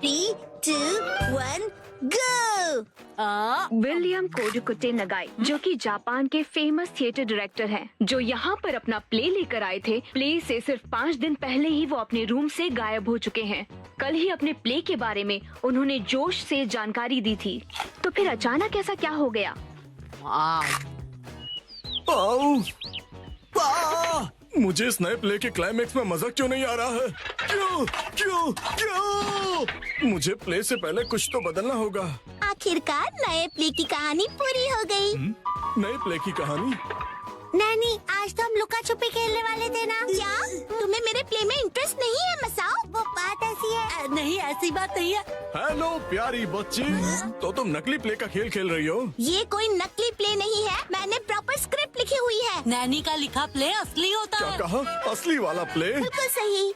3, 2, 1, go! William कोडुकुटे नगाई, जो कि Japan के फेमस थिएटर डायरेक्टर हैं, जो यहाँ पर अपना प्ले लेकर आए थे। प्ले से सिर्फ 5 दिन पहले ही वो अपने रूम से गायब हो चुके हैं। कल ही अपने प्ले के बारे में उन्होंने जोश से जानकारी दी थी, तो फिर अचानक ऐसा क्या हो गया? मुझे इस नए प्ले के क्लाइमेक्स में मजा क्यों नहीं आ रहा है? क्यों क्यों क्यों? मुझे प्ले से पहले कुछ तो बदलना होगा। आखिरकार नए प्ले की कहानी पूरी हो गई। नए प्ले की कहानी? नैनी, आज तो हम लुका छुपी खेलने वाले थे ना? क्या तुम्हें मेरे प्ले में इंटरेस्ट नहीं है मसाओ? वो बात ऐसी है। नहीं, ऐसी बात नहीं है। हेलो प्यारी बच्ची, तो तुम नकली प्ले का खेल खेल रही हो? ये कोई नकली प्ले नहीं है, मैंने प्रॉपर स्क्रिप्ट लिखी हुई है। नैनी का लिखा प्ले असली होता क्या है। कहा? असली वाला प्ले? बिल्कुल सही।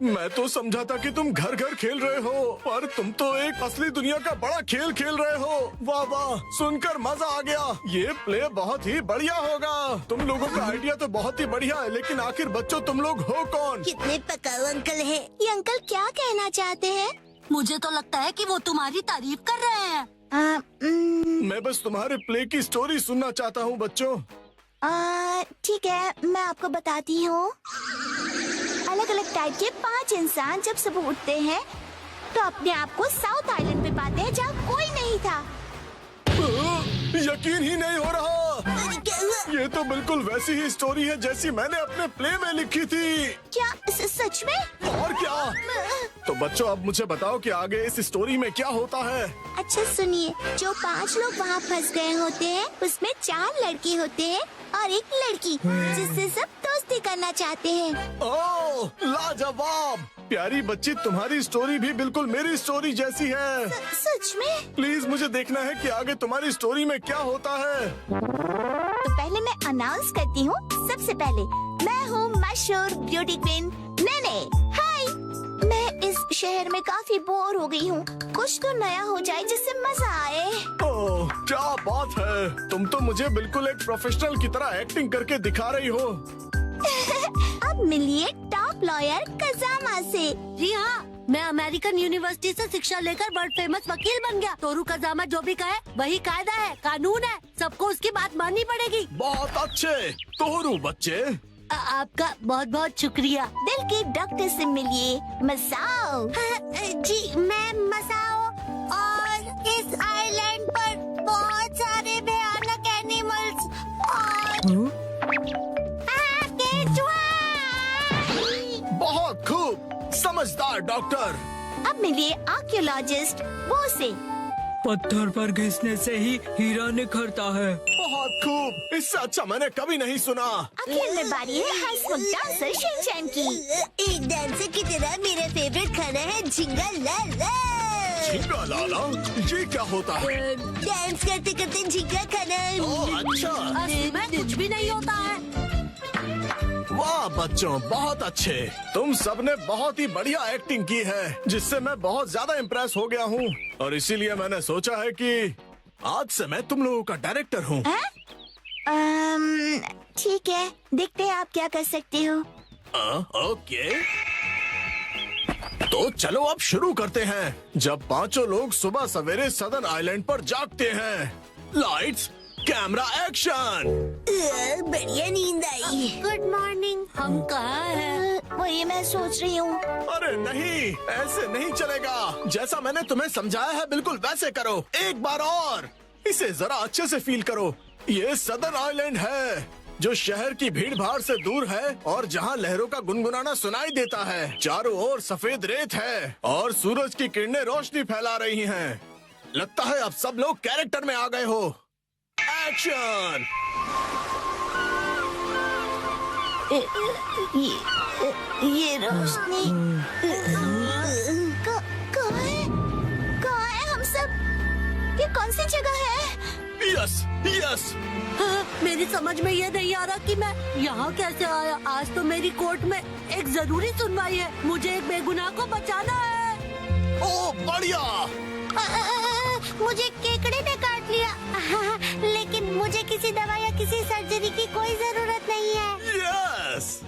मैं तो समझा था कि तुम घर घर खेल रहे हो, पर तुम तो एक असली दुनिया का बड़ा खेल खेल रहे हो। वाह वाह, सुनकर मजा आ गया। ये प्ले बहुत ही बढ़िया होगा। तुम लोगों का आइडिया तो बहुत ही बढ़िया है, लेकिन आखिर बच्चों तुम लोग हो कौन? कितने पकाऊ अंकल है। ये अंकल क्या कहना चाहते हैं? मुझे तो लगता है कि वो तुम्हारी तारीफ कर रहे हैं। मैं बस तुम्हारे प्ले की स्टोरी सुनना चाहता हूँ बच्चों। ठीक है, मैं आपको बताती हूँ। अलग अलग टाइप के 5 इंसान जब सुबह उठते हैं तो अपने आप को साउथ आइलैंड पे पाते हैं जहाँ कोई नहीं था। यकीन ही नहीं हो रहा। ये तो बिल्कुल वैसी ही स्टोरी है जैसी मैंने अपने प्ले में लिखी थी। क्या सच में? और क्या? तो बच्चों, अब मुझे बताओ कि आगे इस स्टोरी में क्या होता है। अच्छा सुनिए, जो 5 लोग वहाँ फंस गए होते हैं उसमें 4 लड़के होते हैं और एक लड़की जिससे सब दोस्ती करना चाहते हैं। ओह, लाजवाब! प्यारी बच्ची, तुम्हारी स्टोरी भी बिल्कुल मेरी स्टोरी जैसी है। सच में? प्लीज मुझे देखना है कि आगे तुम्हारी स्टोरी में क्या होता है। तो पहले मैं अनाउंस करती हूँ। सबसे पहले मैं हूँ मशहूर ब्यूटी क्वीन नेने। हाय, मैं इस शहर में काफी बोर हो गई हूँ। कुछ तो नया हो जाए जिससे मजा आए। ओह, क्या बात है! तुम तो मुझे बिल्कुल एक प्रोफेशनल की तरह एक्टिंग करके दिखा रही हो। अब मिलिए टॉप लॉयर कजामा से। जी हाँ, मैं अमेरिकन यूनिवर्सिटी से शिक्षा लेकर वर्ल्ड फेमस वकील बन गया। तोरू कजामा जो भी कहे वही कायदा है, कानून है। सबको उसकी बात माननी पड़ेगी। बहुत अच्छे तोरू बच्चे। आपका बहुत बहुत शुक्रिया। दिल के डॉक्टर से मिलिए मसाओ। जी, मैं मसाओ, और इस आइलैंड पर बहुत सारे भयानक एनिमल्स और बहुत खूब, समझदार डॉक्टर। अब मिलिए आर्कियोलॉजिस्ट वो से। पत्थर पर घिसने से ही हीरा निखरता है। बहुत खूब, इससे अच्छा मैंने कभी नहीं सुना। आखिर में बारी है हंसमुख डांसर शिनचैन की। एक डांसर की तरह मेरा फेवरेट खाना है झिंगा लाला। झींगा लाला, ये क्या होता है? डांस करते करते झिंगा खाना। ओह, अच्छा। असली में कुछ भी नहीं होता है। वाह बच्चों, बहुत अच्छे। तुम सबने बहुत ही बढ़िया एक्टिंग की है, जिससे मैं बहुत ज्यादा इम्प्रेस हो गया हूँ। और इसीलिए मैंने सोचा है कि आज से मैं तुम लोगों का डायरेक्टर हूँ। ठीक है, देखते हैं आप क्या कर सकते हो। ओके, तो चलो अब शुरू करते हैं। जब 5 लोग सुबह सवेरे सदर्न आइलैंड पर जागते हैं। Lights, camera, action. बढ़िया नींद आई। Good morning. हम कहाँ हैं? वही मैं सोच रही हूँ। अरे नहीं, ऐसे नहीं चलेगा। जैसा मैंने तुम्हें समझाया है बिल्कुल वैसे करो। एक बार और, इसे जरा अच्छे से फील करो। ये सदर्न आइलैंड है, जो शहर की भीड़ भाड़ से दूर है और जहाँ लहरों का गुनगुनाना सुनाई देता है। चारों ओर सफेद रेत है और सूरज की किरणें रोशनी फैला रही हैं। लगता है अब सब लोग कैरेक्टर में आ गए हो। एक्शन! ये रोशनी कहाँ है हम सब? ये कौन सी जगह है? Yes yes. मेरी समझ में ये नहीं आ रहा कि मैं यहाँ कैसे आया। आज तो मेरी कोर्ट में एक जरूरी सुनवाई है। मुझे एक बेगुनाह को बचाना है। ओह बढ़िया। मुझे केकड़े ने काट लिया। लेकिन मुझे किसी दवा या किसी सर्जरी की कोई जरूरत नहीं है। यस।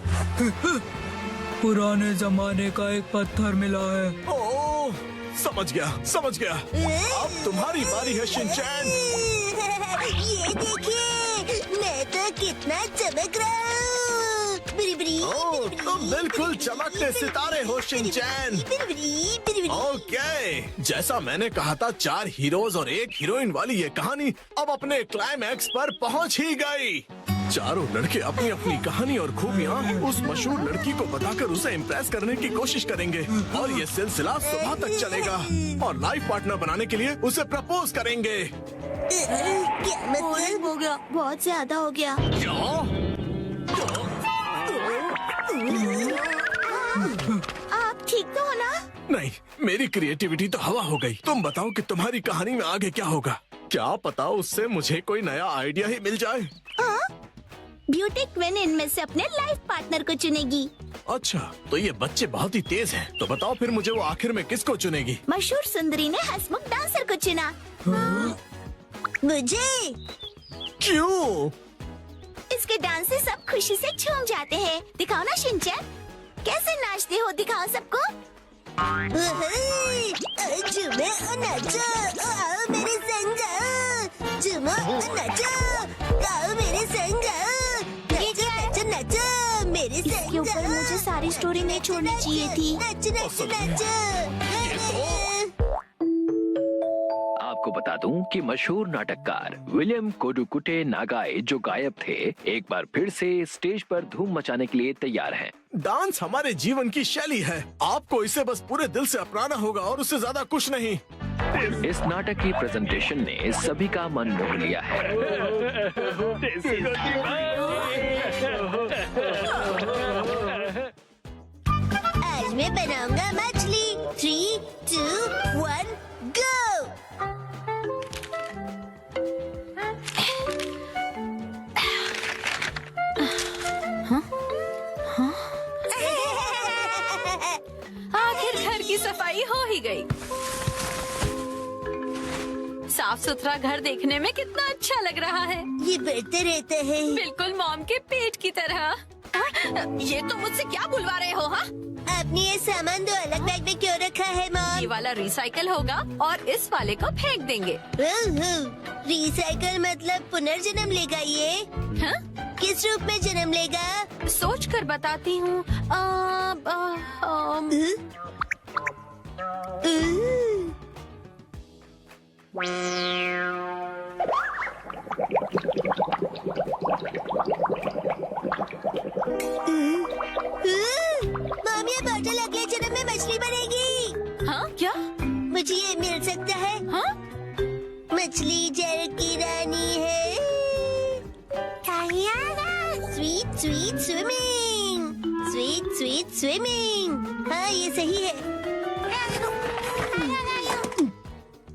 पुराने जमाने का एक पत्थर मिला है। ओह, समझ गया। अब तुम्हारी बारी है शिनचैन। ये देखिए, मैं तो कितना चमक रहा हूँ। ओह, तुम बिल्कुल चमकते सितारे हो शिनचैन। ओके, जैसा मैंने कहा था, 4 हीरोज और 1 हीरोइन वाली ये कहानी अब अपने क्लाइमैक्स पर पहुंच ही गई। चारों लड़के अपनी अपनी कहानी और खूबियाँ उस मशहूर लड़की को बताकर उसे इम्प्रेस करने की कोशिश करेंगे और ये सिलसिला सुबह तक चलेगा और लाइफ पार्टनर बनाने के लिए उसे प्रपोज करेंगे। क्या मतलब? हो गया। बहुत ज्यादा हो गया। आप ठीक तो हो ना? नहीं, मेरी क्रिएटिविटी तो हवा हो गई। तुम बताओ कि तुम्हारी कहानी में आगे क्या होगा? क्या पता उससे मुझे कोई नया आइडिया ही मिल जाए। ब्यूटी क्वीन इनमें से अपने लाइफ पार्टनर को चुनेगी। अच्छा, तो ये बच्चे बहुत ही तेज हैं। तो बताओ फिर मुझे वो आखिर में किसको चुनेगी? मशहूर सुंदरी ने हंसमुख डांसर को चुना। मुझे क्यों? इसके डांस से सब खुशी से झूम जाते हैं। दिखाओ ना शिनचैन, कैसे नाचते हो, दिखाओ सबको। झूमो और नाचो, आओ मेरे संग आओ। झूमो और नाचो, आओ मेरे संग आओ। नाचो नाचो नाचो मेरे संग। इसके ऊपर मुझे सारी स्टोरी नहीं छोड़नी चाहिए थी। नाचो नाचो नाचो। आपको बता दूं कि मशहूर नाटककार विलियम कोडुकुटे नागाई जो गायब थे, एक बार फिर से स्टेज पर धूम मचाने के लिए तैयार हैं। डांस हमारे जीवन की शैली है। आपको इसे बस पूरे दिल से अपनाना होगा और उससे ज्यादा कुछ नहीं। इस नाटक की प्रेजेंटेशन ने सभी का मन मोह लिया है। आज मैं बनाऊंगा मछली। 3, 2, 1, गो। आखिर घर की सफाई हो ही गई। साफ सुथरा घर देखने में कितना अच्छा लग रहा है। ये बढ़ते रहता है। बिल्कुल मॉम के पेट की तरह। ये तुम मुझसे क्या बुलवा रहे हो? हाँ, आपने ये सामान 2 अलग बैग में क्यों रखा है ये मॉम? वाला रिसाइकल होगा और इस वाले को फेंक देंगे। रिसाइकल मतलब पुनर्जन्म लेगा ये? हाँ? किस रूप में जन्म लेगा? सोच कर बताती हूँ। मॉम, ये बॉटल अगले जन्म में मछली बनेगी। हाँ क्या? मुझे ये मिल सकता है? हाँ? मछली जल की रानी है। Sweet sweet swimming, sweet sweet swimming. हाँ, ये सही है।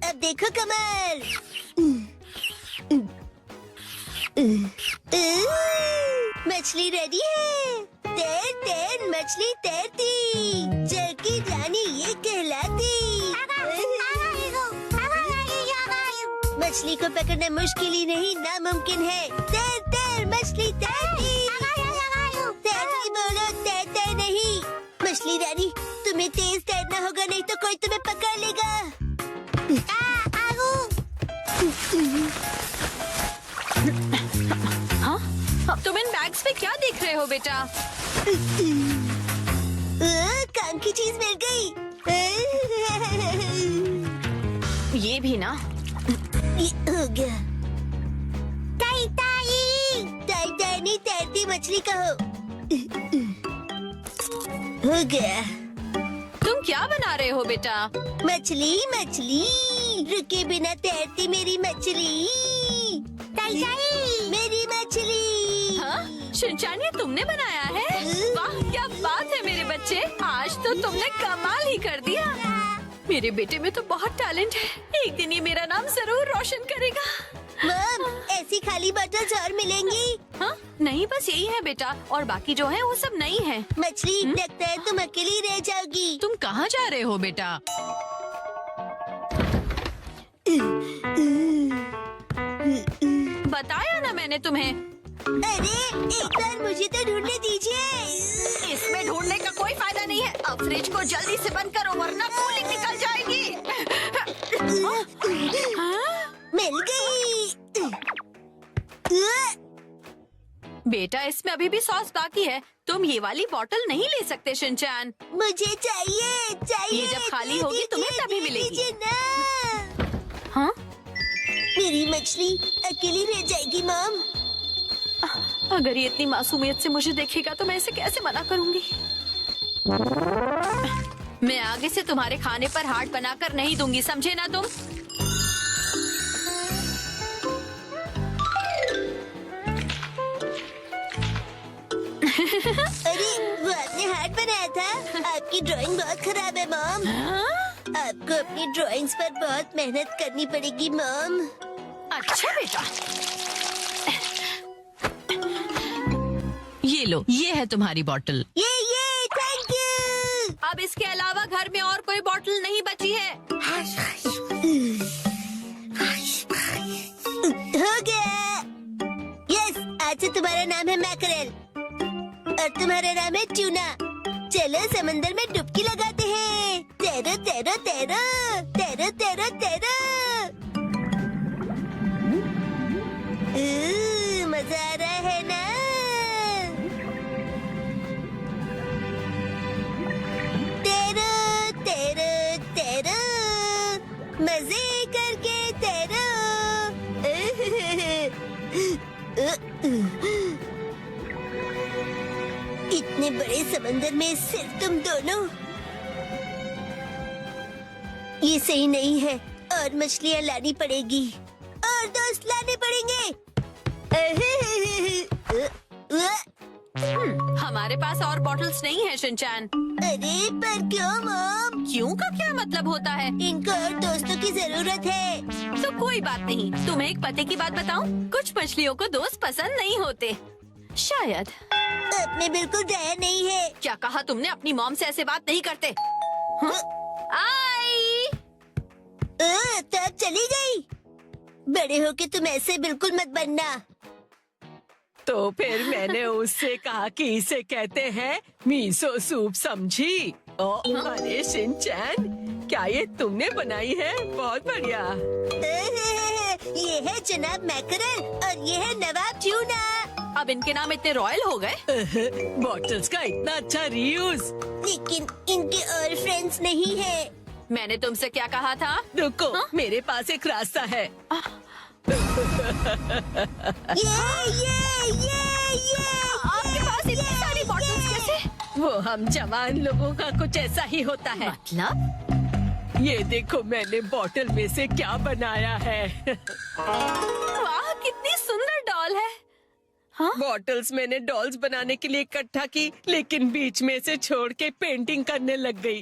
अब देखो कमल। मछली रेडी है। तैर तैर मछली तैरती, जल की रानी ये कहलाती। मछली को पकड़ना मुश्किल ही नहीं, नामुमकिन है। तैर तैर मछली तैरती। तैरती बोलो, तैरते नहीं। मछली रानी, तुम्हें तेज तैरना होगा, नहीं तो कोई तुम्हें पकड़ लेगा। हाँ? तुम इन बैग्स में क्या देख रहे हो बेटा? काम की चीज मिल गई। ये भी ना। ये हो गया। ताई ताई, ताई ताई नहीं, तैरती मछली कहो। हो गया। तुम क्या बना रहे हो बेटा? मछली मछली, रुके बिना तैरती मेरी मछली। ताई ताई, मेरी मछली। हाँ? शिनचैन, ये तुमने बनाया है? वाह, क्या बात है मेरे बच्चे, आज तो तुमने कमाल ही कर दिया। मेरे बेटे में तो बहुत टैलेंट है, एक दिन ये मेरा नाम जरूर रोशन करेगा। मॉम, ऐसी खाली बोतल्स और मिलेंगी? हाँ? नहीं, बस यही है बेटा, और बाकी जो है वो सब नहीं है। मछली, लगता है तुम अकेली रह जाओगी। तुम कहाँ जा रहे हो बेटा? बताया ना मैंने तुम्हें। अरे एक बार मुझे तो ढूंढने दीजिए। इसमें ढूंढने का कोई फायदा नहीं है। अब फ्रिज को जल्दी से बंद करो वरना कूलिंग निकल जाएगी। मिल गई। बेटा इसमें अभी भी सॉस बाकी है। तुम ये वाली बोतल नहीं ले सकते शिनचैन। मुझे चाहिए चाहिए। ये जब खाली होगी तुम्हें तभी मिलेगी। दीजिए ना। हाँ? मेरी मछली अकेली रह जाएगी मॉम। अगर ये इतनी मासूमियत से मुझे देखेगा तो मैं इसे कैसे मना करूंगी। मैं आगे से तुम्हारे खाने पर हार्ट बनाकर नहीं दूंगी, समझे ना तुम? अरे वो आपने हार्ट बनाया था। आपकी ड्राइंग बहुत खराब है मॉम। आपको अपनी ड्राइंग्स पर बहुत मेहनत करनी पड़ेगी मॉम। अच्छा बेटा, ये लो, ये है तुम्हारी बोतल। ये थैंक यू। अब इसके अलावा घर में और कोई बोतल नहीं बची है। हो गया। यस, आज से तुम्हारा नाम है मैकरेल और तुम्हारा नाम है ट्यूना। चलो समंदर में डुबकी लगाते हैं। तैरो तैरो तैरो तैरो तैरो तैरो। मजा आ रहा है ना? तैरो तैरो तैरो, मजे करके तैरो। इतने बड़े समंदर में सिर्फ तुम दोनों। ये सही नहीं है और मछलियाँ लानी पड़ेगी और दोस्त लाने पड़ेंगे। हमारे पास और बॉटल्स नहीं है शिनचैन। अरे पर क्यों मॉम? क्यों का क्या मतलब होता है? इनको और दोस्तों की जरूरत है। तो कोई बात नहीं। तुम्हें एक पते की बात बताऊं? कुछ मछलियों को दोस्त पसंद नहीं होते। शायद। अपने बिल्कुल दया नहीं है। क्या कहा तुमने? अपनी मॉम से ऐसे बात नहीं करते। हाँ? आई। तब चली गई। बड़े होके तुम ऐसे बिल्कुल मत बनना। तो फिर मैंने उससे कहा कि इसे कहते हैं मीसो सूप, समझी? अरे शिनचैन, क्या ये तुमने बनाई है? बहुत बढ़िया। ये है जनाब मैकरेल और ये है नवाब ट्यूना। अब इनके नाम इतने रॉयल हो गए। बॉटल्स का इतना अच्छा रीयूज। लेकिन इनके और फ्रेंड्स नहीं है। मैंने तुमसे क्या कहा था? रुको, मेरे पास एक रास्ता है। ये आपके पास इतनी सारी बॉटल्स कैसे? वो हम जवान लोगों का कुछ ऐसा ही होता है। मतलब? ये देखो मैंने बॉटल में से क्या बनाया है। वाह, कितनी सुंदर डॉल है। बॉटल्स मैंने डॉल्स बनाने के लिए इकट्ठा की, लेकिन बीच में से छोड़ के पेंटिंग करने लग गई।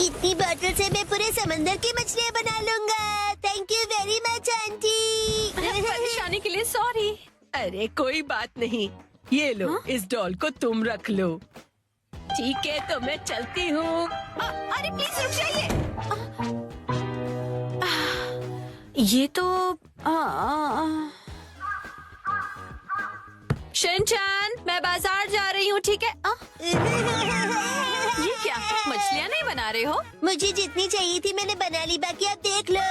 इतनी बॉटल से मैं पूरे समंदर की मछलियाँ बना लूंगा। Thank you very much aunty. परेशानी के लिए सॉरी। अरे कोई बात नहीं, ये लो, इस डॉल को तुम रख लो। ठीक है, तो मैं चलती हूँ। अरे प्लीज रुक जाइए। ये तो शिनचैन, मैं बाजार जा रही हूँ, ठीक है? ये क्या, मछलियाँ नहीं बना रहे हो? मुझे जितनी चाहिए थी मैंने बना ली, बाकी आप देख लो।